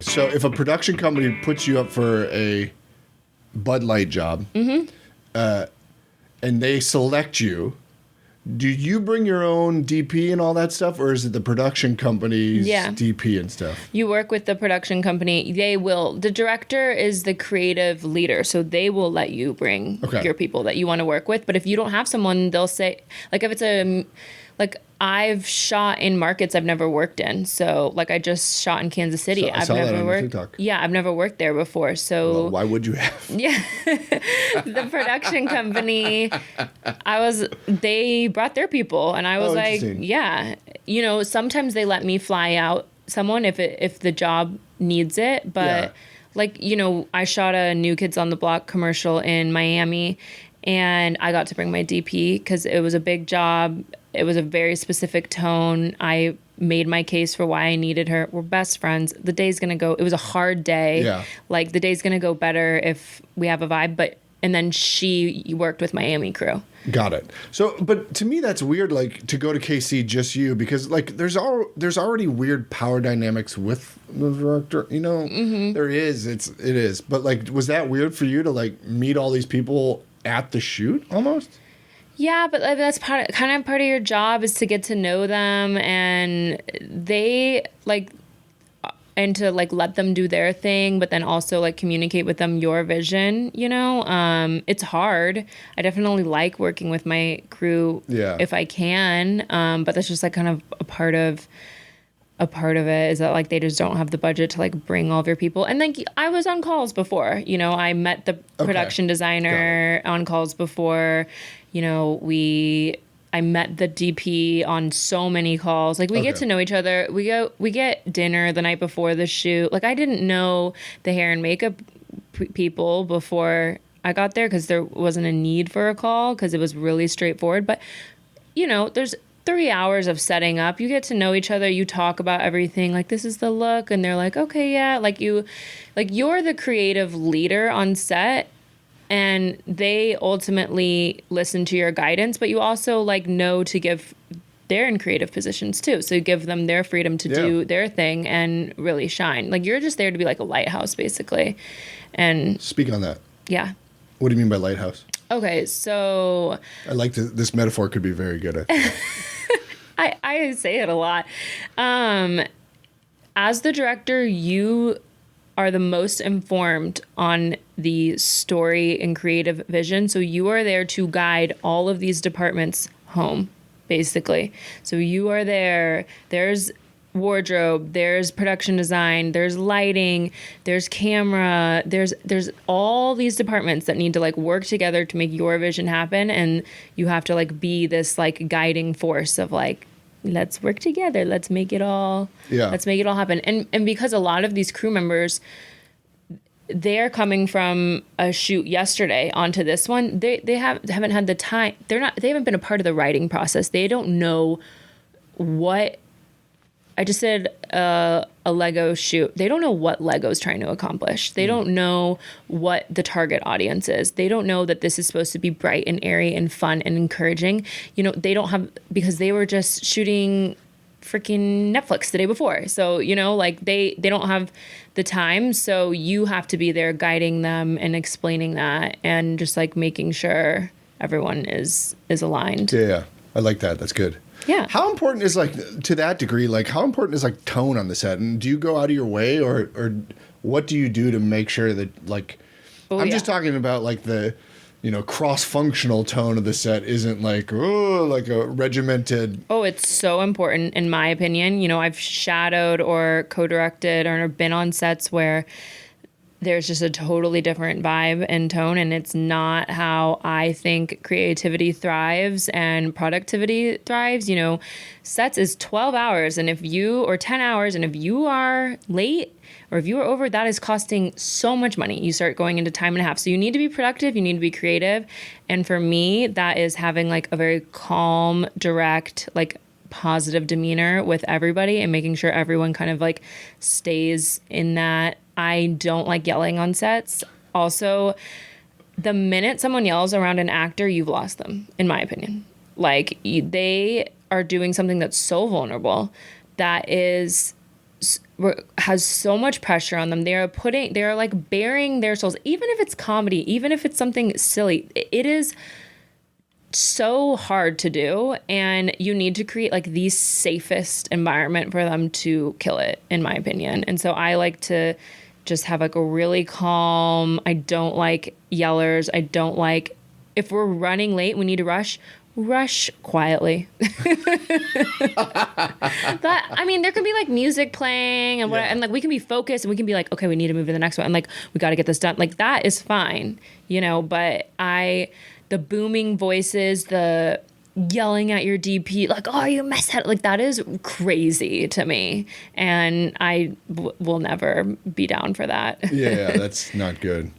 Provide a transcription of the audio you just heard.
So if a production company puts you up for a Bud Light job, and they select you, do you bring your own DP and all that stuff, or is it the production company's DP and stuff? You work with the production company. The director is the creative leader, so they will let you bring your people that you want to work with. But if you don't have someone, they'll say, like, if it's I've shot in markets I've never worked in. So, like, I just shot in Kansas City. So I saw that on your TikTok. Yeah, I've never worked there before. So, well, why would you have? Yeah, the production company. They brought their people, and I was like, yeah, sometimes they let me fly out someone if the job needs it, but I shot a New Kids on the Block commercial in Miami. And I got to bring my DP because it was a big job. It was a very specific tone. I made my case for why I needed her. We're best friends. The day's going to go. It was a hard day. Yeah. Like, the day's going to go better if we have a vibe. And then she worked with Miami crew. Got it. So, but to me, that's weird, like, to go to KC, just you, because, like, there's already weird power dynamics with the director, There is. It is. But, like, was that weird for you to, like, meet all these people at the shoot almost? Yeah, but that's part of your job is to get to know them, and and to let them do their thing, but then also communicate with them your vision. It's hard. I definitely like working with my crew if I can, but that's just kind of a part of it is that they just don't have the budget to bring all of your people. And I was on calls before, I met the production designer on calls before, I met the DP on so many calls. We get to know each other. We get dinner the night before the shoot. I didn't know the hair and makeup people before I got there because there wasn't a need for a call because it was really straightforward. But, there's 3 hours of setting up. You get to know each other. You talk about everything. This is the look. And they're like, okay, yeah. You're the creative leader on set. And they ultimately listen to your guidance. But you also, know to give... They're in creative positions, too. So you give them their freedom to do their thing and really shine. You're just there to be a lighthouse, basically. And... Speak on that. Yeah. What do you mean by lighthouse? Okay, so... I like this metaphor could be very good, I think. I say it a lot. As the director, you are the most informed on the story and creative vision. So you are there to guide all of these departments home, basically. So you are there. There's wardrobe, there's production design, there's lighting, there's camera, there's all these departments that need to work together to make your vision happen, and you have to be this guiding force of let's work together, let's make it all happen. And because a lot of these crew members, they're coming from a shoot yesterday onto this one, they haven't had the time, they haven't been a part of the writing process. They don't know what I just did a Lego shoot. They don't know what Lego's trying to accomplish. They don't know what the target audience is. They don't know that this is supposed to be bright and airy and fun and encouraging. They don't have, because they were just shooting freaking Netflix the day before. So, they don't have the time. So you have to be there guiding them and explaining that and just making sure everyone is aligned. Yeah. I like that. That's good. Yeah. How important is to that degree, how important is tone on the set? And do you go out of your way or what do you do to make sure that I'm just talking about the, cross-functional tone of the set isn't a regimented. Oh, it's so important in my opinion. I've shadowed or co-directed or been on sets where there's just a totally different vibe and tone, and it's not how I think creativity thrives and productivity thrives. Sets is 12 hours, and or 10 hours, and if you are late or if you are over, that is costing so much money. You start going into time and a half. So you need to be productive, you need to be creative. And for me, that is having a very calm, direct, positive demeanor with everybody and making sure everyone kind of stays in that. I don't like yelling on sets. Also, the minute someone yells around an actor, you've lost them, in my opinion. They are doing something that's so vulnerable that is has so much pressure on them. They're like bearing their souls, even if it's comedy, even if it's something silly. It is so hard to do, and you need to create like the safest environment for them to kill it, in my opinion. And so I like to just have like a really calm, I don't like yellers. I don't like, if we're running late, we need to rush quietly. That, I mean, there can be like music playing and and like we can be focused and we can be like, okay, we need to move to the next one, and like we got to get this done. Like that is fine, you know. But the booming voices, the yelling at your DP, like, oh, you messed up, like that is crazy to me, and I will never be down for that. Yeah, that's not good.